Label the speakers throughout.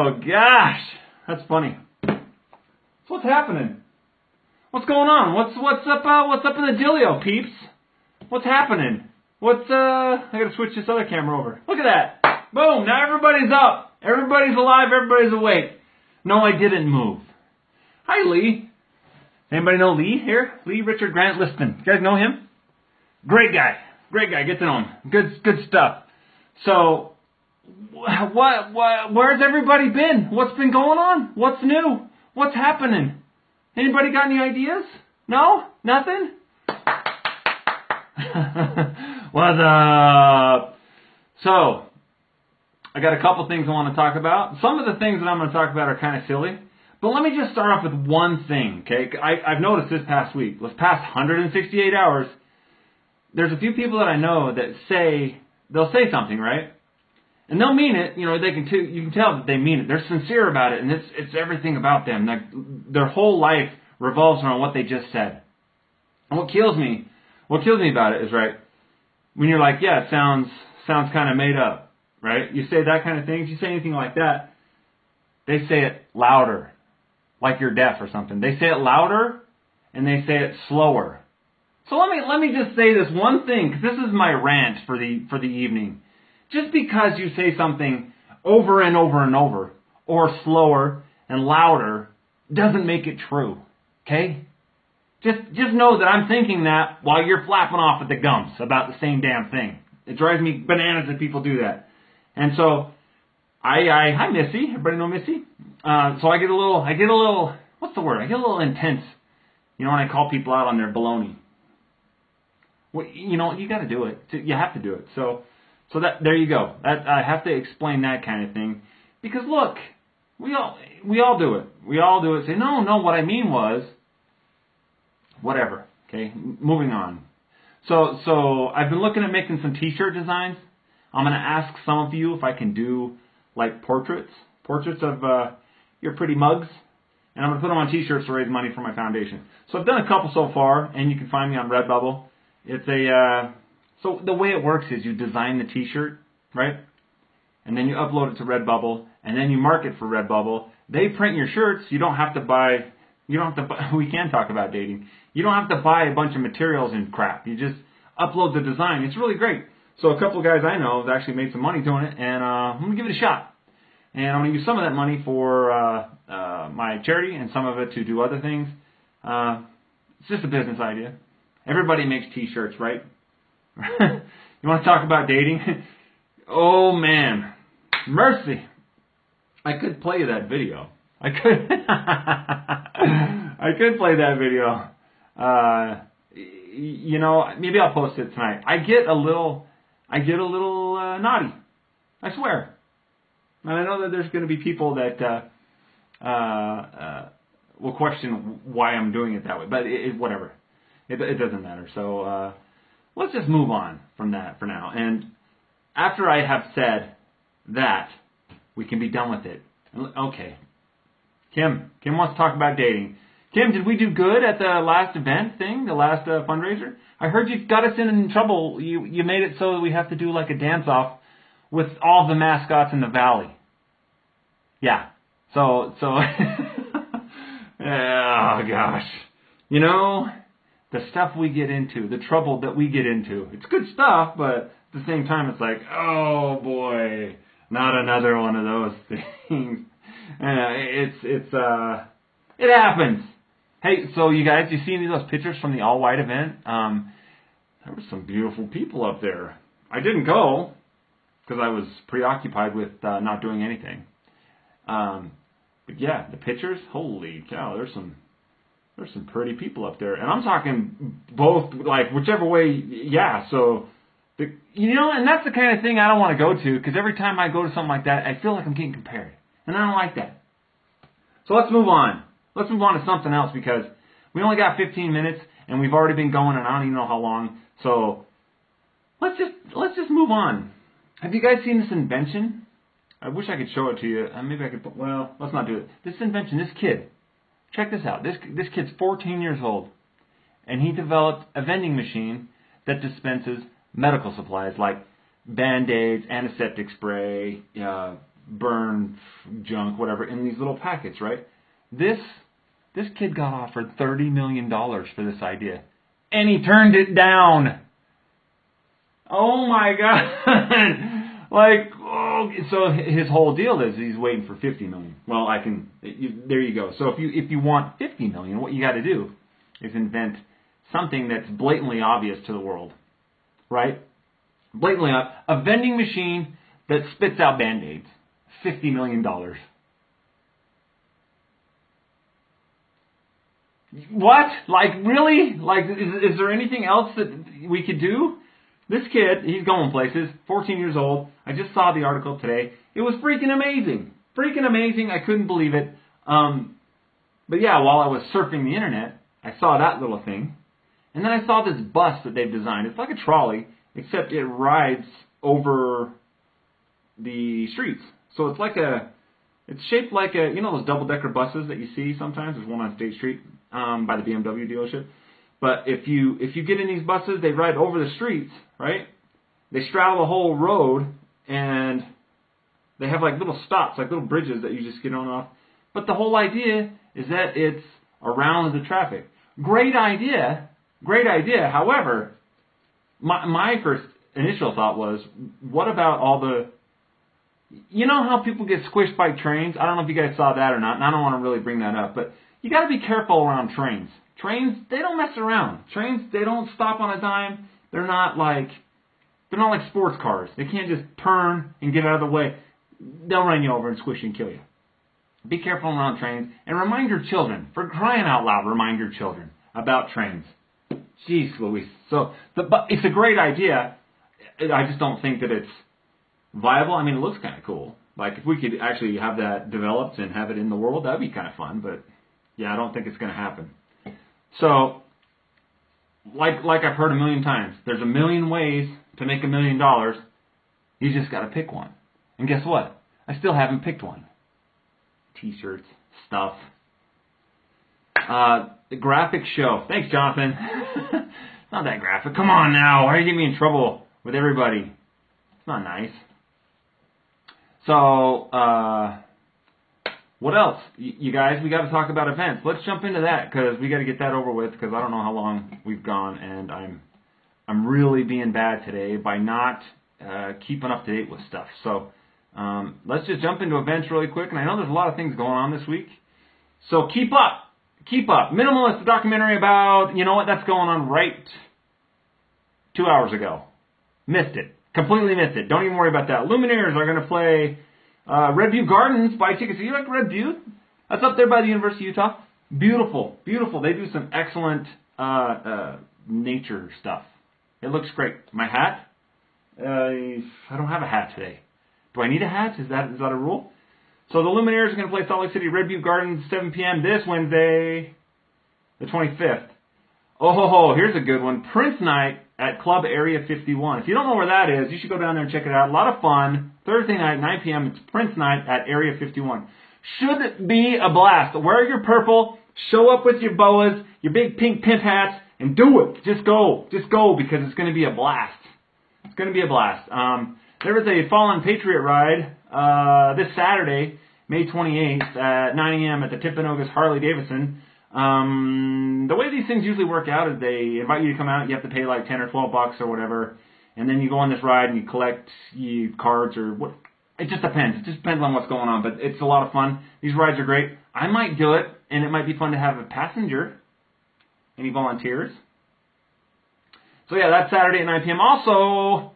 Speaker 1: Oh gosh, that's funny. So what's happening? What's going on? What's up in the dealio, peeps? What's happening? I gotta switch this other camera over. Look at that. Boom, now everybody's up. Everybody's alive, everybody's awake. No, I didn't move. Hi, Lee. Anybody know Lee here? Lee Richard Grant Liston. You guys know him? Great guy. Great guy. Get to know him. Good stuff. So, where's everybody been? What's been going on? What's new? What's happening? Anybody got any ideas? No? Nothing? What's up? So, I got a couple things I want to talk about. Some of the things that I'm going to talk about are kind of silly. But let me just start off with one thing, okay? I've noticed this past week, this past 168 hours, there's a few people that I know that they'll say something, right? And they'll mean it, you know, you can tell that they mean it. They're sincere about it, and it's everything about them. Like, their whole life revolves around what they just said. And what kills me about it is, right, when you're like, yeah, it sounds kind of made up, right? You say that kind of thing, if you say anything like that, they say it louder, like you're deaf or something. They say it louder, and they say it slower. So let me just say this one thing, because this is my rant for the evening. Just because you say something over and over and over, or slower and louder, doesn't make it true. Okay? Just know that I'm thinking that while you're flapping off at the gums about the same damn thing. It drives me bananas that people do that. And so, hi Missy. Everybody know Missy? So I get a little, what's the word? I get a little intense, you know, when I call people out on their baloney. Well, you know, you got to do it. You have to do it. So there you go. I have to explain that kind of thing, because look, we all do it. We all do it. Say no. What I mean was, whatever. Okay, moving on. So I've been looking at making some T-shirt designs. I'm gonna ask some of you if I can do like portraits of your pretty mugs, and I'm gonna put them on T-shirts to raise money for my foundation. So I've done a couple so far, and you can find me on Redbubble. It's so the way it works is you design the T-shirt, right? And then you upload it to Redbubble, and then you mark it for Redbubble. They print your shirts. You don't have to buy. We can talk about dating. You don't have to buy a bunch of materials and crap. You just upload the design. It's really great. So a couple of guys I know have actually made some money doing it, and I'm gonna give it a shot. And I'm gonna use some of that money for my charity, and some of it to do other things. It's just a business idea. Everybody makes T-shirts, right? You want to talk about dating? Oh man, mercy! I could play you that video. I could play that video. You know, maybe I'll post it tonight. I get a little naughty. I swear. And I know that there's going to be people that will question why I'm doing it that way, but whatever. It doesn't matter. So let's just move on from that for now. And after I have said that, we can be done with it. Okay. Kim wants to talk about dating. Kim, did we do good at the last event thing, the last fundraiser? I heard you got us in trouble. You made it so that we have to do like a dance-off with all the mascots in the valley. Yeah. So oh gosh. You know, the stuff we get into, the trouble that we get into. It's good stuff, but at the same time it's like, oh boy, not another one of those things. It happens. Hey, so you guys, you see any of those pictures from the all-white event? There were some beautiful people up there. I didn't go because I was preoccupied with not doing anything. But yeah, the pictures, holy cow, there's some pretty people up there. And I'm talking both, like, whichever way, yeah, so, you know, and that's the kind of thing I don't want to go to, because every time I go to something like that, I feel like I'm getting compared. And I don't like that. So let's move on. Let's move on to something else, because we only got 15 minutes, and we've already been going, and I don't even know how long. So let's just move on. Have you guys seen this invention? I wish I could show it to you. Maybe I could put, well, let's not do it. This invention, this kid, check this out. This kid's 14 years old, and he developed a vending machine that dispenses medical supplies like Band-Aids, antiseptic spray, burn junk, whatever, in these little packets, right? This kid got offered $30 million for this idea, and he turned it down. Oh my God! Like, oh, so his whole deal is he's waiting for 50 million. Well, there you go. So if you want 50 million, what you got to do is invent something that's blatantly obvious to the world, right? Blatantly a vending machine that spits out Band-Aids. $50 million. What? Like, really? Like, is there anything else that we could do? This kid, he's going places, 14 years old. I just saw the article today. It was freaking amazing. Freaking amazing. I couldn't believe it. But yeah, while I was surfing the internet, I saw that little thing. And then I saw this bus that they've designed. It's like a trolley, except it rides over the streets. So it's shaped like you know those double-decker buses that you see sometimes. There's one on State Street by the BMW dealership. But if you get in these buses, they ride over the streets, right? They straddle the whole road, and they have like little stops, like little bridges that you just get on and off. But the whole idea is that it's around the traffic. Great idea. Great idea. However, my first initial thought was, what about all the... You know how people get squished by trains? I don't know if you guys saw that or not, and I don't want to really bring that up, but you got to be careful around trains. Trains, they don't mess around. Trains, they don't stop on a dime. They're not like sports cars. They can't just turn and get out of the way. They'll run you over and squish you and kill you. Be careful around trains, and remind your children, for crying out loud, remind your children about trains. Jeez Louise. But it's a great idea. I just don't think that it's viable. I mean, it looks kind of cool. Like, if we could actually have that developed and have it in the world, that'd be kind of fun. But yeah, I don't think it's going to happen. So, like I've heard a million times, there's a million ways to make $1 million. You just got to pick one. And guess what? I still haven't picked one. T-shirts, stuff. The graphic show. Thanks, Jonathan. It's not that graphic. Come on now. Why are you getting me in trouble with everybody? It's not nice. So, what else? You guys, we got to talk about events. Let's jump into that, because we got to get that over with, because I don't know how long we've gone, and I'm really being bad today by not keeping up to date with stuff. So let's just jump into events really quick, and I know there's a lot of things going on this week. So keep up. Keep up. Minimalist, a documentary about, you know what, that's going on right 2 hours ago. Missed it. Completely missed it. Don't even worry about that. Lumineers are going to play Red Butte Gardens. Buy tickets. You like Red Butte? That's up there by the University of Utah. Beautiful. Beautiful. They do some excellent nature stuff. It looks great. My hat? I don't have a hat today. Do I need a hat? Is that a rule? So the Lumineers are going to play Salt Lake City, Red Butte Gardens, 7 p.m. this Wednesday, the 25th. Oh, here's a good one. Prince Night at Club Area 51. If you don't know where that is, you should go down there and check it out. A lot of fun. Thursday night, 9 p.m. It's Prince Night at Area 51. Should be a blast. Wear your purple. Show up with your boas, your big pink pimp hats, and do it. Just go. Just go, because it's going to be a blast. It's going to be a blast. There was a Fallen Patriot ride this Saturday, May 28th at 9 a.m. at the Timpanogos Harley Davidson. The way these things usually work out is they invite you to come out. You have to pay like 10 or 12 bucks or whatever, and then you go on this ride and you collect cards or what. It just depends. It just depends on what's going on, but it's a lot of fun. These rides are great. I might do it, and it might be fun to have a passenger. Any volunteers? So yeah, that's Saturday at 9 p.m. Also,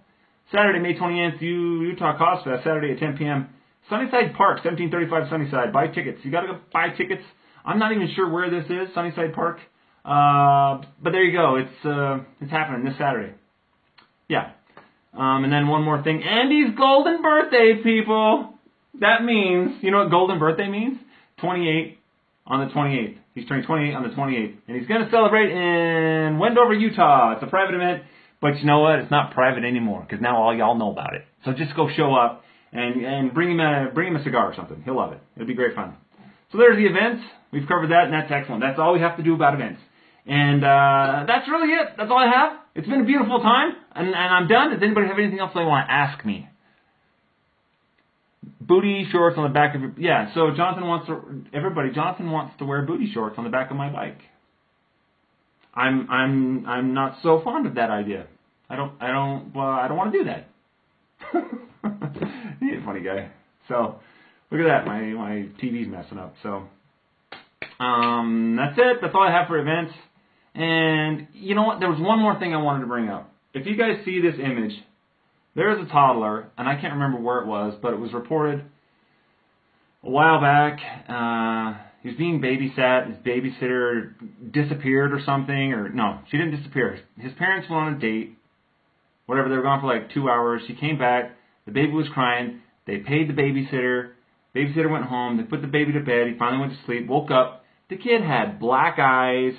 Speaker 1: Saturday, May 28th, Utah Cause Fest, Saturday at 10 p.m. Sunnyside Park, 1735 Sunnyside. Buy tickets. You got to go buy tickets. I'm not even sure where this is, Sunnyside Park. But there you go. It's happening this Saturday. Yeah. And then one more thing. Andy's golden birthday, people. That means, you know what golden birthday means? 28 on the 28th. He's turning 28 on the 28th. And he's going to celebrate in Wendover, Utah. It's a private event. But you know what? It's not private anymore, because now all y'all know about it. So just go show up and bring him a cigar or something. He'll love it. It'll be great fun. So there's the events. We've covered that, and that's excellent. That's all we have to do about events. And that's really it. That's all I have. It's been a beautiful time, and I'm done. Does anybody have anything else they want to ask me? booty shorts on the back of your... Yeah, so Jonathan wants to wear booty shorts on the back of my bike. I'm not so fond of that idea. I don't want to do that. He's a funny guy. So, look at that. My TV's messing up. So, that's it. That's all I have for events. And you know what? There was one more thing I wanted to bring up. If you guys see this image, there's a toddler, and I can't remember where it was, but it was reported a while back. He was being babysat. His babysitter disappeared or something. Or no, she didn't disappear. His parents went on a date. Whatever, they were gone for like 2 hours. She came back. The baby was crying. They paid the babysitter. Babysitter went home. They put the baby to bed. He finally went to sleep. Woke up. The kid had black eyes.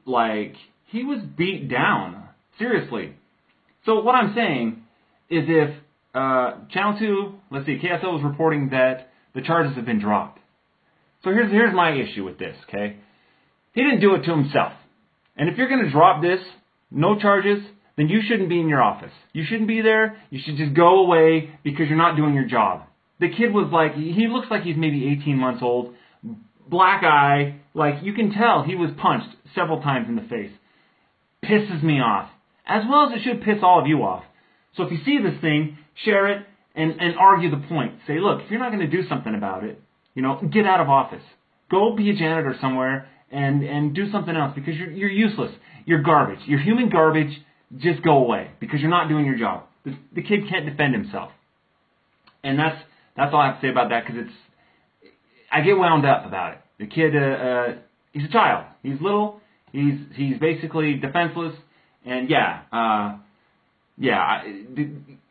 Speaker 1: Like, he was beat down. Seriously. So what I'm saying is if Channel 2, let's see, KSL was reporting that the charges have been dropped. So here's my issue with this, okay? He didn't do it to himself. And if you're going to drop this, no charges, then you shouldn't be in your office. You shouldn't be there. You should just go away because you're not doing your job. The kid was like, he looks like he's maybe 18 months old, black eye, like you can tell he was punched several times in the face. Pisses me off. As well as it should piss all of you off. So if you see this thing, share it and argue the point. Say, look, if you're not going to do something about it, you know, get out of office. Go be a janitor somewhere and do something else because you're useless. You're garbage. You're human garbage. Just go away because you're not doing your job. The kid can't defend himself. And that's all I have to say about that because I get wound up about it. The kid, he's a child. He's little. He's basically defenseless. And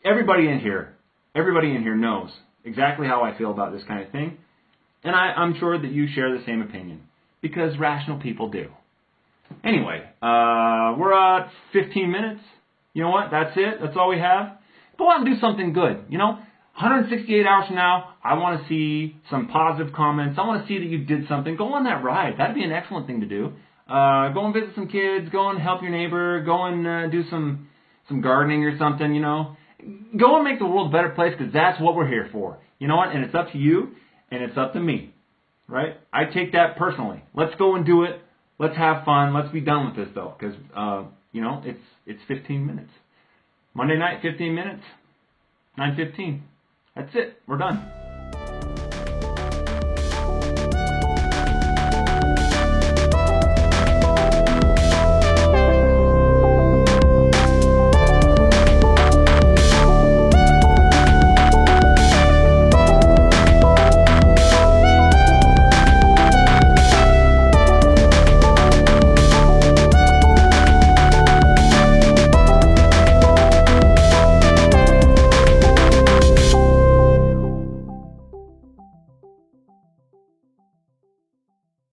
Speaker 1: everybody in here knows exactly how I feel about this kind of thing. And I'm sure that you share the same opinion because rational people do. Anyway, we're at 15 minutes. You know what? That's it. That's all we have. Go out and do something good. You know, 168 hours from now, I want to see some positive comments. I want to see that you did something. Go on that ride. That'd be an excellent thing to do. Go and visit some kids. Go and help your neighbor. Go and do some gardening or something, you know. Go and make the world a better place because that's what we're here for. You know what? And it's up to you and it's up to me. Right? I take that personally. Let's go and do it. Let's have fun. Let's be done with this, though, because, you know, it's 15 minutes. Monday night, 15 minutes, 9:15. That's it. We're done.